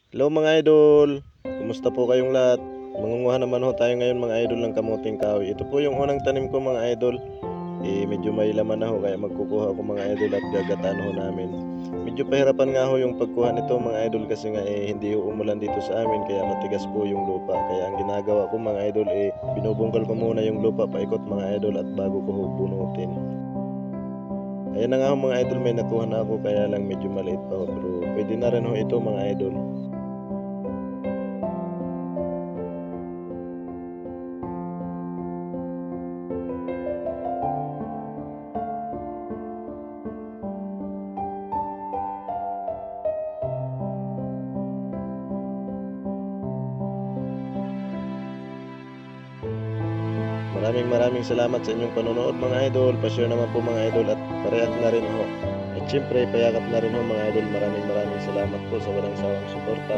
Hello mga idol, kumusta po kayong lahat? Mangunguha naman ho tayo ngayon mga idol ng kamuting kahoy. Ito po yung unang tanim ko mga idol. Medyo may laman na ho kaya magkukuha ako mga idol at gagataan ho namin. Medyo pahirapan nga ho yung pagkuha nito mga idol kasi nga hindi ho umulan dito sa amin kaya matigas po yung lupa. Kaya ang ginagawa ko mga idol binubungkal ko muna yung lupa paikot mga idol at bago ko ho bunutin. Ayan na nga ho mga idol, may nakuha na ako kaya lang medyo maliit pa ho pero pwede na rin ho ito mga idol. Maraming salamat sa inyong panonood mga idol. Pa-share naman po mga idol at pa-react na rin ho. At syempre, payakap na rin ho mga idol. Maraming salamat po sa walang sawang suporta.